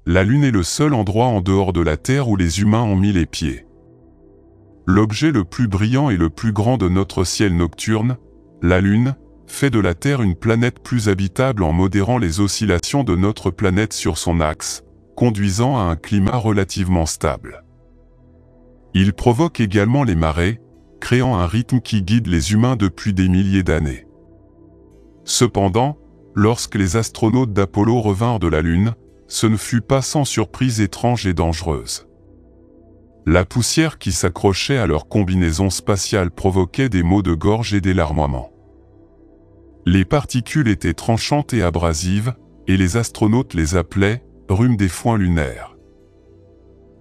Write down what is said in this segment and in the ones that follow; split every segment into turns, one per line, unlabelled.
la Lune est le seul endroit en dehors de la Terre où les humains ont mis les pieds. L'objet le plus brillant et le plus grand de notre ciel nocturne, la Lune, fait de la Terre une planète plus habitable en modérant les oscillations de notre planète sur son axe, conduisant à un climat relativement stable. Il provoque également les marées, créant un rythme qui guide les humains depuis des milliers d'années. Cependant, lorsque les astronautes d'Apollo revinrent de la Lune, ce ne fut pas sans surprise étrange et dangereuse. La poussière qui s'accrochait à leur combinaison spatiale provoquait des maux de gorge et des larmoiements. Les particules étaient tranchantes et abrasives, et les astronautes les appelaient « rhume des foins lunaires ».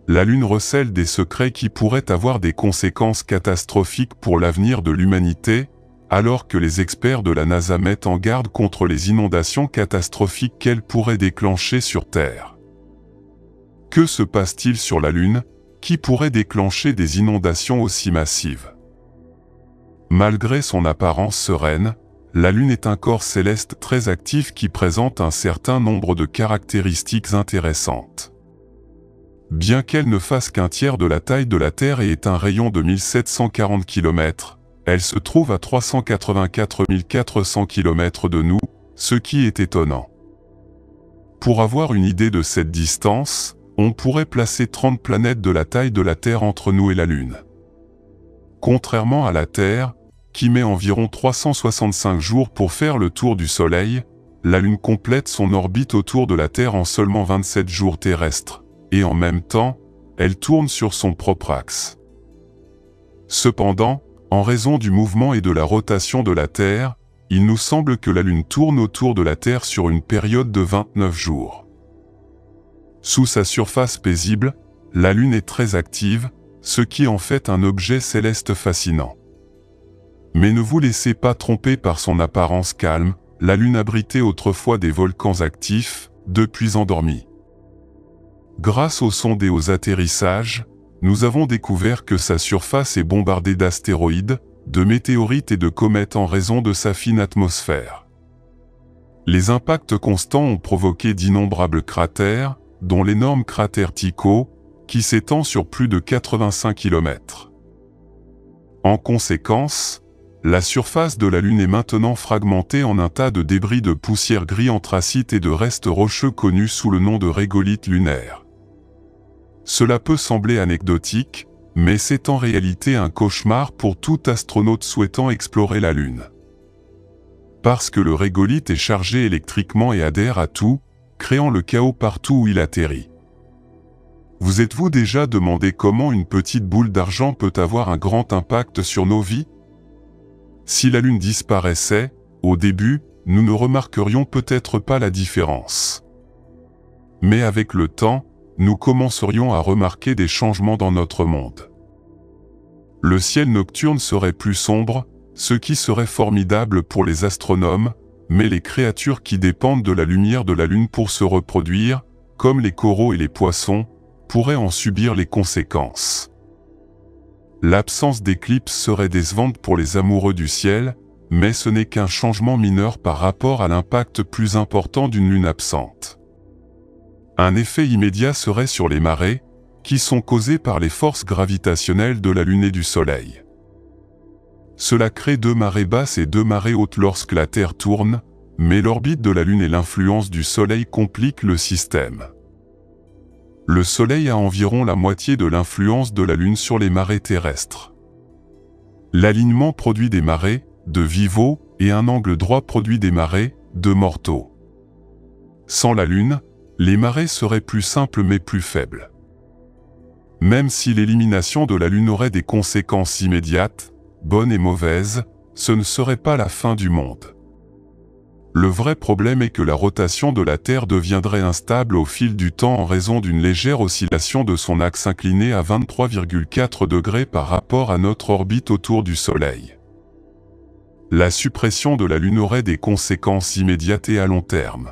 La Lune recèle des secrets qui pourraient avoir des conséquences catastrophiques pour l'avenir de l'humanité, alors que les experts de la NASA mettent en garde contre les inondations catastrophiques qu'elle pourrait déclencher sur Terre. Que se passe-t-il sur la Lune, qui pourrait déclencher des inondations aussi massives? Malgré son apparence sereine, la Lune est un corps céleste très actif qui présente un certain nombre de caractéristiques intéressantes. Bien qu'elle ne fasse qu'un tiers de la taille de la Terre et ait un rayon de 1740 km, elle se trouve à 384 400 km de nous, ce qui est étonnant. Pour avoir une idée de cette distance, on pourrait placer 30 planètes de la taille de la Terre entre nous et la Lune. Contrairement à la Terre, qui met environ 365 jours pour faire le tour du Soleil, la Lune complète son orbite autour de la Terre en seulement 27 jours terrestres, et en même temps, elle tourne sur son propre axe. Cependant, en raison du mouvement et de la rotation de la Terre, il nous semble que la Lune tourne autour de la Terre sur une période de 29 jours. Sous sa surface paisible, la Lune est très active, ce qui en fait un objet céleste fascinant. Mais ne vous laissez pas tromper par son apparence calme, la Lune abritait autrefois des volcans actifs, depuis endormis. Grâce aux sondes et aux atterrissages, nous avons découvert que sa surface est bombardée d'astéroïdes, de météorites et de comètes en raison de sa fine atmosphère. Les impacts constants ont provoqué d'innombrables cratères, dont l'énorme cratère Tycho, qui s'étend sur plus de 85 km. En conséquence, la surface de la Lune est maintenant fragmentée en un tas de débris de poussière gris anthracite et de restes rocheux connus sous le nom de régolithes lunaires. Cela peut sembler anecdotique, mais c'est en réalité un cauchemar pour tout astronaute souhaitant explorer la Lune. Parce que le régolithe est chargé électriquement et adhère à tout, créant le chaos partout où il atterrit. Vous êtes-vous déjà demandé comment une petite boule d'argent peut avoir un grand impact sur nos vies? Si la Lune disparaissait, au début, nous ne remarquerions peut-être pas la différence. Mais avec le temps, nous commencerions à remarquer des changements dans notre monde. Le ciel nocturne serait plus sombre, ce qui serait formidable pour les astronomes, mais les créatures qui dépendent de la lumière de la Lune pour se reproduire, comme les coraux et les poissons, pourraient en subir les conséquences. L'absence d'éclipse serait décevante pour les amoureux du ciel, mais ce n'est qu'un changement mineur par rapport à l'impact plus important d'une Lune absente. Un effet immédiat serait sur les marées, qui sont causées par les forces gravitationnelles de la Lune et du Soleil. Cela crée 2 marées basses et 2 marées hautes lorsque la Terre tourne, mais l'orbite de la Lune et l'influence du Soleil compliquent le système. Le Soleil a environ la moitié de l'influence de la Lune sur les marées terrestres. L'alignement produit des marées, de Vivo, et un angle droit produit des marées, de Morteau. Sans la Lune, les marées seraient plus simples mais plus faibles. Même si l'élimination de la Lune aurait des conséquences immédiates, bonnes et mauvaises, ce ne serait pas la fin du monde. Le vrai problème est que la rotation de la Terre deviendrait instable au fil du temps en raison d'une légère oscillation de son axe incliné à 23,4 degrés par rapport à notre orbite autour du Soleil. La suppression de la Lune aurait des conséquences immédiates et à long terme.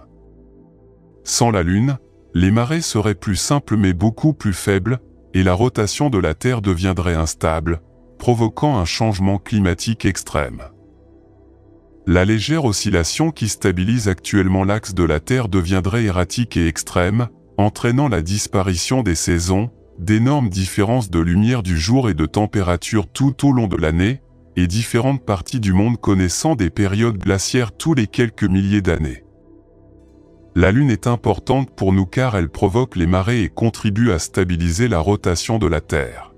Sans la Lune, les marées seraient plus simples mais beaucoup plus faibles, et la rotation de la Terre deviendrait instable, provoquant un changement climatique extrême. La légère oscillation qui stabilise actuellement l'axe de la Terre deviendrait erratique et extrême, entraînant la disparition des saisons, d'énormes différences de lumière du jour et de température tout au long de l'année, et différentes parties du monde connaissant des périodes glaciaires tous les quelques milliers d'années. La Lune est importante pour nous car elle provoque les marées et contribue à stabiliser la rotation de la Terre.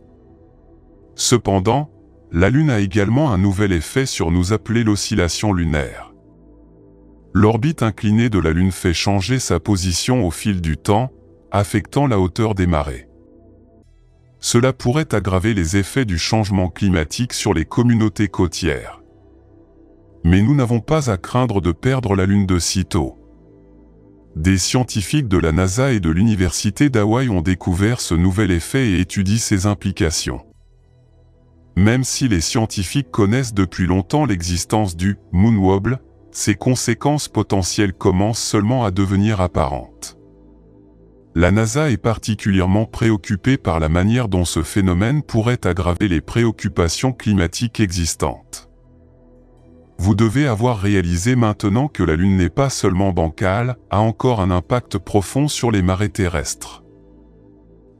Cependant, la Lune a également un nouvel effet sur nous appelé l'oscillation lunaire. L'orbite inclinée de la Lune fait changer sa position au fil du temps, affectant la hauteur des marées. Cela pourrait aggraver les effets du changement climatique sur les communautés côtières. Mais nous n'avons pas à craindre de perdre la Lune de sitôt. Des scientifiques de la NASA et de l'Université d'Hawaï ont découvert ce nouvel effet et étudient ses implications. Même si les scientifiques connaissent depuis longtemps l'existence du « moon wobble », ses conséquences potentielles commencent seulement à devenir apparentes. La NASA est particulièrement préoccupée par la manière dont ce phénomène pourrait aggraver les préoccupations climatiques existantes. Vous devez avoir réalisé maintenant que la Lune n'est pas seulement bancale, a encore un impact profond sur les marées terrestres.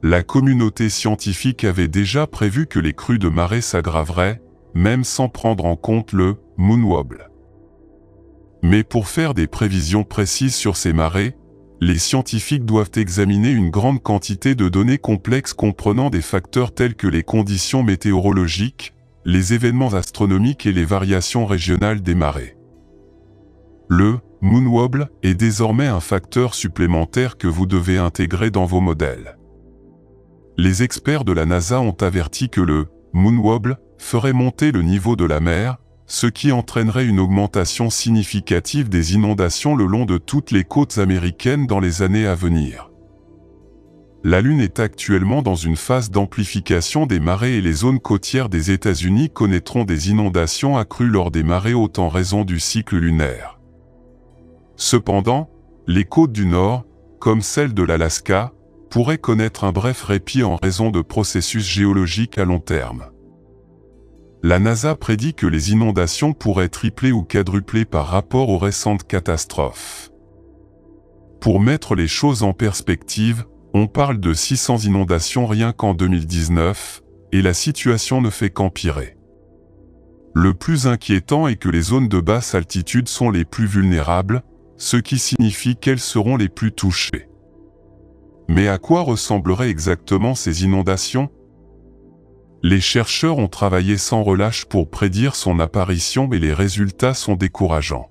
La communauté scientifique avait déjà prévu que les crues de marée s'aggraveraient, même sans prendre en compte le « moon wobble ». Mais pour faire des prévisions précises sur ces marées, les scientifiques doivent examiner une grande quantité de données complexes comprenant des facteurs tels que les conditions météorologiques, les événements astronomiques et les variations régionales des marées. Le « moon wobble » est désormais un facteur supplémentaire que vous devez intégrer dans vos modèles. Les experts de la NASA ont averti que le « moon wobble » ferait monter le niveau de la mer, ce qui entraînerait une augmentation significative des inondations le long de toutes les côtes américaines dans les années à venir. La Lune est actuellement dans une phase d'amplification des marées et les zones côtières des États-Unis connaîtront des inondations accrues lors des marées hautes en raison du cycle lunaire. Cependant, les côtes du Nord, comme celle de l'Alaska, pourraient connaître un bref répit en raison de processus géologiques à long terme. La NASA prédit que les inondations pourraient tripler ou quadrupler par rapport aux récentes catastrophes. Pour mettre les choses en perspective, on parle de 600 inondations rien qu'en 2019, et la situation ne fait qu'empirer. Le plus inquiétant est que les zones de basse altitude sont les plus vulnérables, ce qui signifie qu'elles seront les plus touchées. Mais à quoi ressembleraient exactement ces inondations ? Les chercheurs ont travaillé sans relâche pour prédire son apparition et les résultats sont décourageants.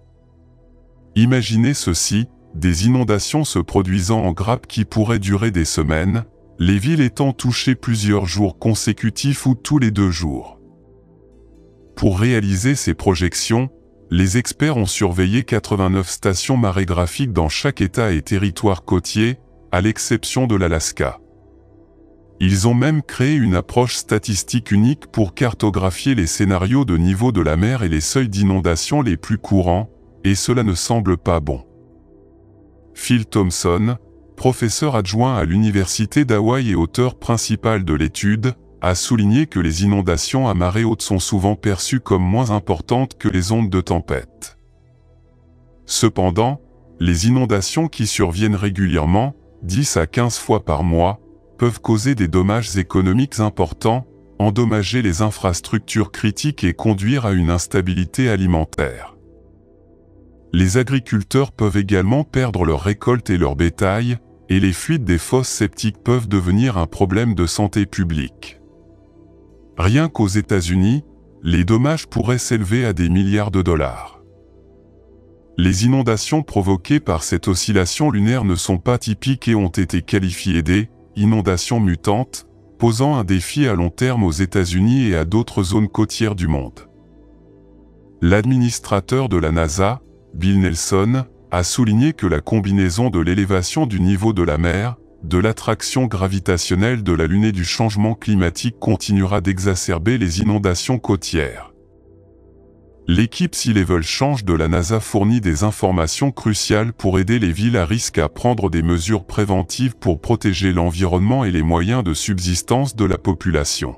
Imaginez ceci, des inondations se produisant en grappes qui pourraient durer des semaines, les villes étant touchées plusieurs jours consécutifs ou tous les 2 jours. Pour réaliser ces projections, les experts ont surveillé 89 stations marégraphiques dans chaque État et territoire côtier, à l'exception de l'Alaska. Ils ont même créé une approche statistique unique pour cartographier les scénarios de niveau de la mer et les seuils d'inondation les plus courants, et cela ne semble pas bon. Phil Thompson, professeur adjoint à l'Université d'Hawaï et auteur principal de l'étude, a souligné que les inondations à marée haute sont souvent perçues comme moins importantes que les ondes de tempête. Cependant, les inondations qui surviennent régulièrement, 10 à 15 fois par mois, peuvent causer des dommages économiques importants, endommager les infrastructures critiques et conduire à une instabilité alimentaire. Les agriculteurs peuvent également perdre leurs récoltes et leur bétail, et les fuites des fosses septiques peuvent devenir un problème de santé publique. Rien qu'aux États-Unis, les dommages pourraient s'élever à des milliards de dollars. Les inondations provoquées par cette oscillation lunaire ne sont pas typiques et ont été qualifiées d'inondations mutantes, posant un défi à long terme aux États-Unis et à d'autres zones côtières du monde. L'administrateur de la NASA, Bill Nelson, a souligné que la combinaison de l'élévation du niveau de la mer, de l'attraction gravitationnelle de la Lune et du changement climatique continuera d'exacerber les inondations côtières. L'équipe Sea Level Change de la NASA fournit des informations cruciales pour aider les villes à risque à prendre des mesures préventives pour protéger l'environnement et les moyens de subsistance de la population.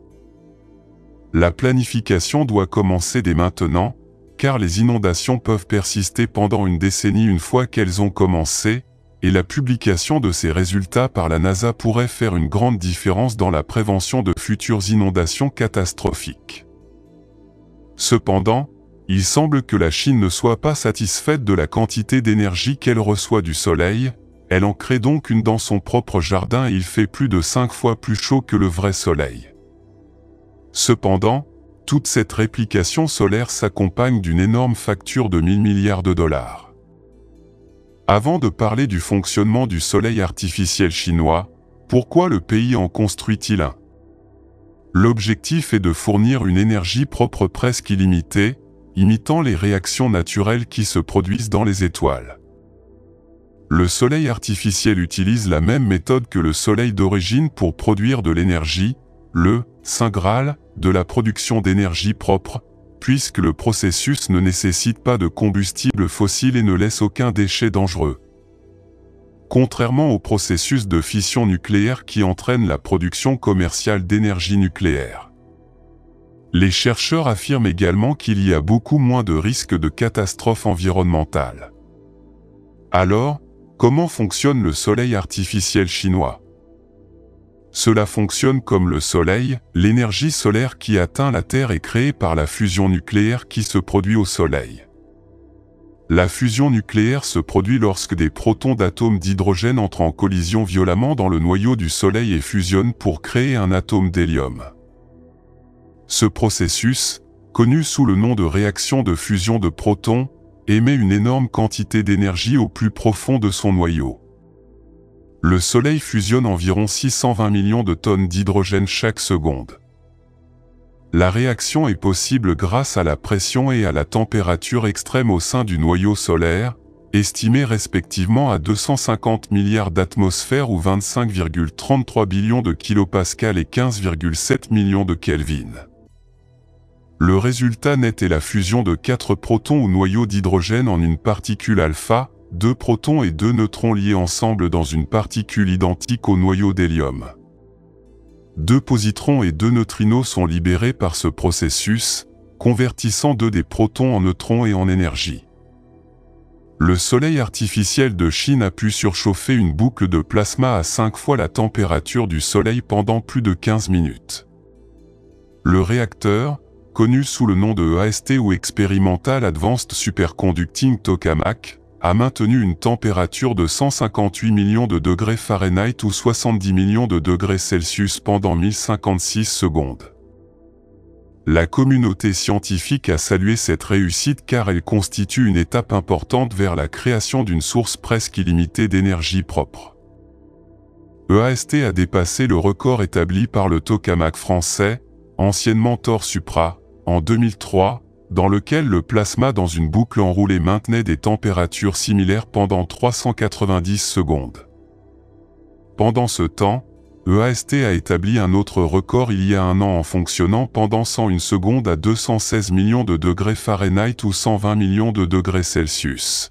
La planification doit commencer dès maintenant, car les inondations peuvent persister pendant une décennie une fois qu'elles ont commencé, et la publication de ces résultats par la NASA pourrait faire une grande différence dans la prévention de futures inondations catastrophiques. Cependant, il semble que la Chine ne soit pas satisfaite de la quantité d'énergie qu'elle reçoit du Soleil, elle en crée donc une dans son propre jardin et il fait plus de 5 fois plus chaud que le vrai Soleil. Cependant, toute cette réplication solaire s'accompagne d'une énorme facture de 1000 milliards de dollars. Avant de parler du fonctionnement du Soleil artificiel chinois, pourquoi le pays en construit-il un? L'objectif est de fournir une énergie propre presque illimitée, imitant les réactions naturelles qui se produisent dans les étoiles. Le Soleil artificiel utilise la même méthode que le Soleil d'origine pour produire de l'énergie, le Saint Graal de la production d'énergie propre, puisque le processus ne nécessite pas de combustible fossile et ne laisse aucun déchet dangereux. Contrairement au processus de fission nucléaire qui entraîne la production commerciale d'énergie nucléaire. Les chercheurs affirment également qu'il y a beaucoup moins de risques de catastrophes environnementales. Alors, comment fonctionne le Soleil artificiel chinois? Cela fonctionne comme le Soleil, l'énergie solaire qui atteint la Terre est créée par la fusion nucléaire qui se produit au Soleil. La fusion nucléaire se produit lorsque des protons d'atomes d'hydrogène entrent en collision violemment dans le noyau du Soleil et fusionnent pour créer un atome d'hélium. Ce processus, connu sous le nom de réaction de fusion de protons, émet une énorme quantité d'énergie au plus profond de son noyau. Le Soleil fusionne environ 620 millions de tonnes d'hydrogène chaque seconde. La réaction est possible grâce à la pression et à la température extrême au sein du noyau solaire, estimés respectivement à 250 milliards d'atmosphères ou 25,33 billions de kilopascales et 15,7 millions de Kelvin. Le résultat net est la fusion de 4 protons ou noyaux d'hydrogène en une particule alpha, 2 protons et 2 neutrons liés ensemble dans une particule identique au noyau d'hélium. 2 positrons et 2 neutrinos sont libérés par ce processus, convertissant 2 des protons en neutrons et en énergie. Le Soleil artificiel de Chine a pu surchauffer une boucle de plasma à 5 fois la température du Soleil pendant plus de 15 minutes. Le réacteur, connu sous le nom de EAST ou Experimental Advanced Superconducting Tokamak, a maintenu une température de 158 millions de degrés Fahrenheit ou 70 millions de degrés Celsius pendant 1056 secondes. La communauté scientifique a salué cette réussite car elle constitue une étape importante vers la création d'une source presque illimitée d'énergie propre. EAST a dépassé le record établi par le tokamak français, anciennement Thor Supra, en 2003, dans lequel le plasma dans une boucle enroulée maintenait des températures similaires pendant 390 secondes. Pendant ce temps, EAST a établi un autre record il y a un an en fonctionnant pendant 101 secondes à 216 millions de degrés Fahrenheit ou 120 millions de degrés Celsius.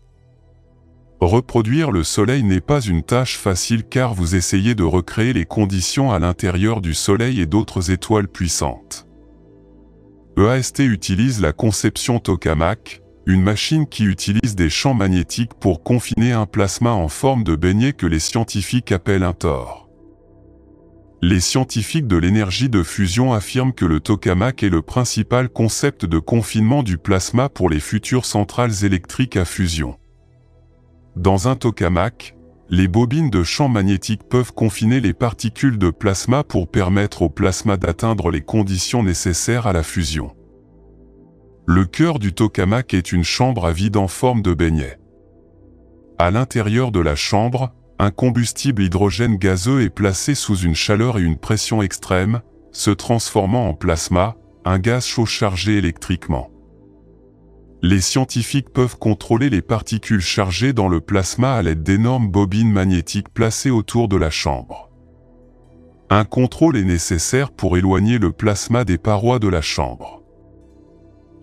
Reproduire le Soleil n'est pas une tâche facile car vous essayez de recréer les conditions à l'intérieur du Soleil et d'autres étoiles puissantes. EAST utilise la conception tokamak, une machine qui utilise des champs magnétiques pour confiner un plasma en forme de beignet que les scientifiques appellent un Thor. Les scientifiques de l'énergie de fusion affirment que le tokamak est le principal concept de confinement du plasma pour les futures centrales électriques à fusion. Dans un tokamak, les bobines de champs magnétiques peuvent confiner les particules de plasma pour permettre au plasma d'atteindre les conditions nécessaires à la fusion. Le cœur du tokamak est une chambre à vide en forme de beignet. À l'intérieur de la chambre, un combustible hydrogène gazeux est placé sous une chaleur et une pression extrêmes, se transformant en plasma, un gaz chaud chargé électriquement. Les scientifiques peuvent contrôler les particules chargées dans le plasma à l'aide d'énormes bobines magnétiques placées autour de la chambre. Un contrôle est nécessaire pour éloigner le plasma des parois de la chambre.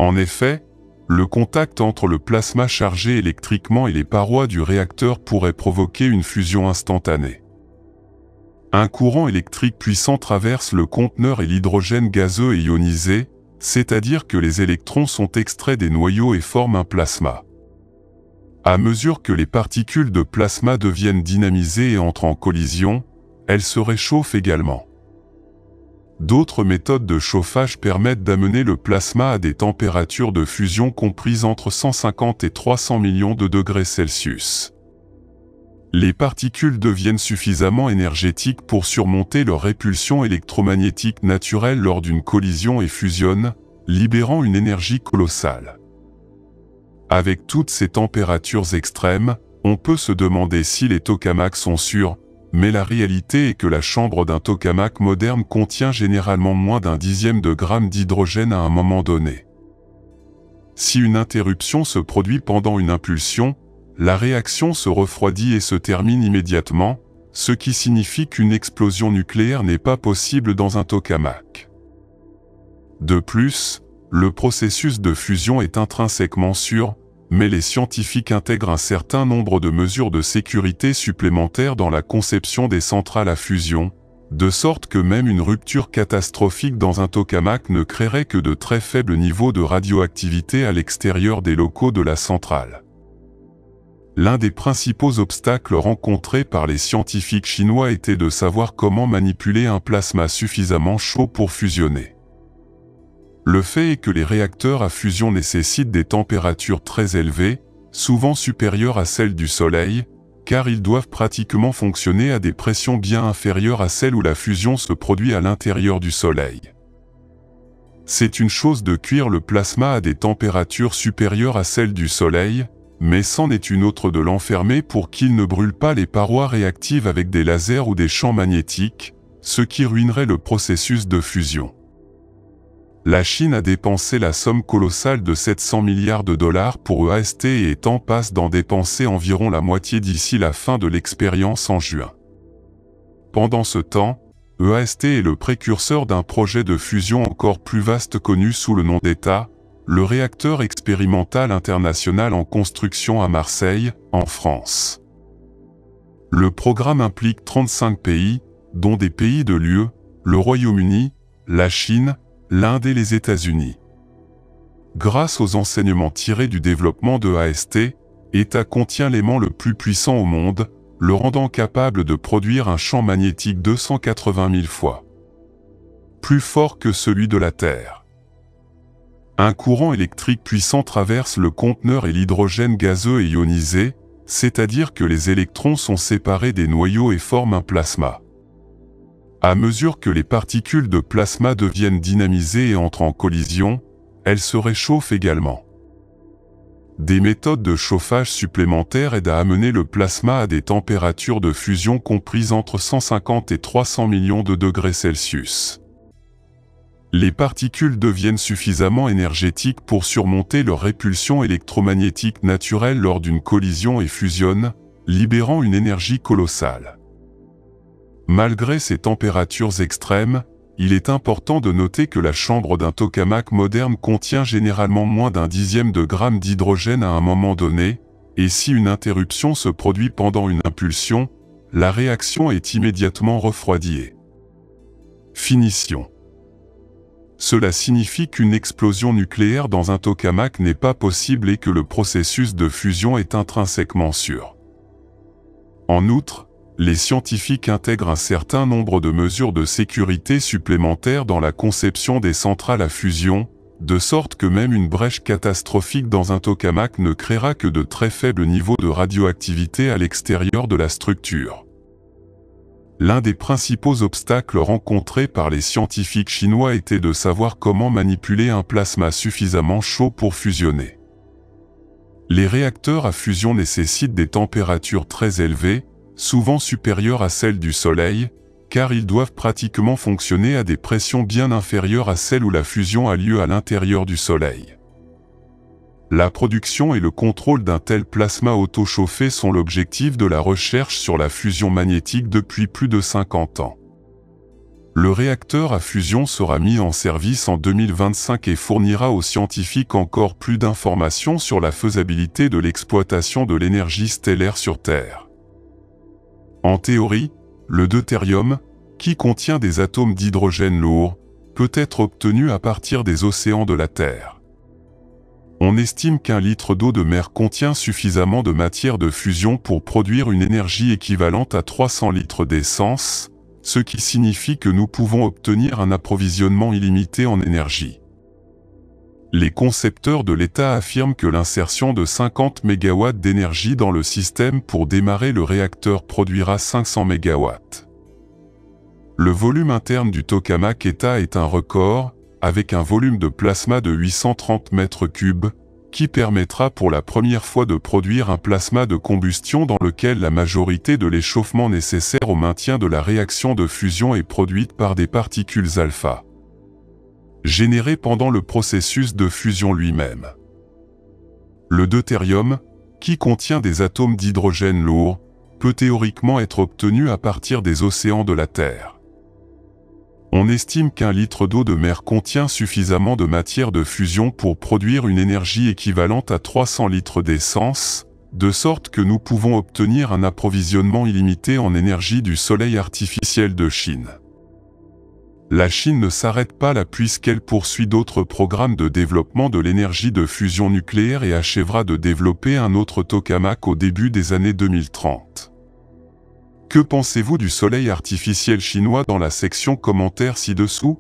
En effet, le contact entre le plasma chargé électriquement et les parois du réacteur pourrait provoquer une fusion instantanée. Un courant électrique puissant traverse le conteneur et l'hydrogène gazeux et ionisé, c'est-à-dire que les électrons sont extraits des noyaux et forment un plasma. À mesure que les particules de plasma deviennent dynamisées et entrent en collision, elles se réchauffent également. D'autres méthodes de chauffage permettent d'amener le plasma à des températures de fusion comprises entre 150 et 300 millions de degrés Celsius. Les particules deviennent suffisamment énergétiques pour surmonter leur répulsion électromagnétique naturelle lors d'une collision et fusionnent, libérant une énergie colossale. Avec toutes ces températures extrêmes, on peut se demander si les tokamaks sont sûrs, mais la réalité est que la chambre d'un tokamak moderne contient généralement moins d'un dixième de gramme d'hydrogène à un moment donné. Si une interruption se produit pendant une impulsion, la réaction se refroidit et se termine immédiatement, ce qui signifie qu'une explosion nucléaire n'est pas possible dans un tokamak. De plus, le processus de fusion est intrinsèquement sûr, mais les scientifiques intègrent un certain nombre de mesures de sécurité supplémentaires dans la conception des centrales à fusion, de sorte que même une rupture catastrophique dans un tokamak ne créerait que de très faibles niveaux de radioactivité à l'extérieur des locaux de la centrale. L'un des principaux obstacles rencontrés par les scientifiques chinois était de savoir comment manipuler un plasma suffisamment chaud pour fusionner. Le fait est que les réacteurs à fusion nécessitent des températures très élevées, souvent supérieures à celles du Soleil, car ils doivent pratiquement fonctionner à des pressions bien inférieures à celles où la fusion se produit à l'intérieur du Soleil. C'est une chose de cuire le plasma à des températures supérieures à celles du Soleil, mais c'en est une autre de l'enfermer pour qu'il ne brûle pas les parois réactives avec des lasers ou des champs magnétiques, ce qui ruinerait le processus de fusion. La Chine a dépensé la somme colossale de 700 milliards de dollars pour EAST et est en passe d'en dépenser environ la moitié d'ici la fin de l'expérience en juin. Pendant ce temps, EAST est le précurseur d'un projet de fusion encore plus vaste connu sous le nom d'État, le réacteur expérimental international en construction à Marseille, en France. Le programme implique 35 pays, dont des pays de l'UE, le Royaume-Uni, la Chine, l'Inde et les États-Unis. Grâce aux enseignements tirés du développement de EAST, ETA contient l'aimant le plus puissant au monde, le rendant capable de produire un champ magnétique 280 000 fois plus fort que celui de la Terre. Un courant électrique puissant traverse le conteneur et l'hydrogène gazeux et ionisé, c'est-à-dire que les électrons sont séparés des noyaux et forment un plasma. À mesure que les particules de plasma deviennent dynamisées et entrent en collision, elles se réchauffent également. Des méthodes de chauffage supplémentaires aident à amener le plasma à des températures de fusion comprises entre 150 et 300 millions de degrés Celsius. Les particules deviennent suffisamment énergétiques pour surmonter leur répulsion électromagnétique naturelle lors d'une collision et fusionnent, libérant une énergie colossale. Malgré ces températures extrêmes, il est important de noter que la chambre d'un tokamak moderne contient généralement moins d'un dixième de gramme d'hydrogène à un moment donné, et si une interruption se produit pendant une impulsion, la réaction est immédiatement refroidie. Finition. Cela signifie qu'une explosion nucléaire dans un tokamak n'est pas possible et que le processus de fusion est intrinsèquement sûr. En outre, les scientifiques intègrent un certain nombre de mesures de sécurité supplémentaires dans la conception des centrales à fusion, de sorte que même une brèche catastrophique dans un tokamak ne créera que de très faibles niveaux de radioactivité à l'extérieur de la structure. L'un des principaux obstacles rencontrés par les scientifiques chinois était de savoir comment manipuler un plasma suffisamment chaud pour fusionner. Les réacteurs à fusion nécessitent des températures très élevées, souvent supérieures à celles du Soleil, car ils doivent pratiquement fonctionner à des pressions bien inférieures à celles où la fusion a lieu à l'intérieur du Soleil. La production et le contrôle d'un tel plasma auto-chauffé sont l'objectif de la recherche sur la fusion magnétique depuis plus de 50 ans. Le réacteur à fusion sera mis en service en 2025 et fournira aux scientifiques encore plus d'informations sur la faisabilité de l'exploitation de l'énergie stellaire sur Terre. En théorie, le deutérium, qui contient des atomes d'hydrogène lourds, peut être obtenu à partir des océans de la Terre. On estime qu'un litre d'eau de mer contient suffisamment de matière de fusion pour produire une énergie équivalente à 300 litres d'essence, ce qui signifie que nous pouvons obtenir un approvisionnement illimité en énergie. Les concepteurs de l'État affirment que l'insertion de 50 MW d'énergie dans le système pour démarrer le réacteur produira 500 MW. Le volume interne du tokamak ETA est un record, avec un volume de plasma de 830 m3, qui permettra pour la première fois de produire un plasma de combustion dans lequel la majorité de l'échauffement nécessaire au maintien de la réaction de fusion est produite par des particules alpha, générées pendant le processus de fusion lui-même. Le deutérium, qui contient des atomes d'hydrogène lourds, peut théoriquement être obtenu à partir des océans de la Terre. On estime qu'un litre d'eau de mer contient suffisamment de matière de fusion pour produire une énergie équivalente à 300 litres d'essence, de sorte que nous pouvons obtenir un approvisionnement illimité en énergie du soleil artificiel de Chine. La Chine ne s'arrête pas là puisqu'elle poursuit d'autres programmes de développement de l'énergie de fusion nucléaire et achèvera de développer un autre tokamak au début des années 2030. Que pensez-vous du soleil artificiel chinois dans la section commentaires ci-dessous ?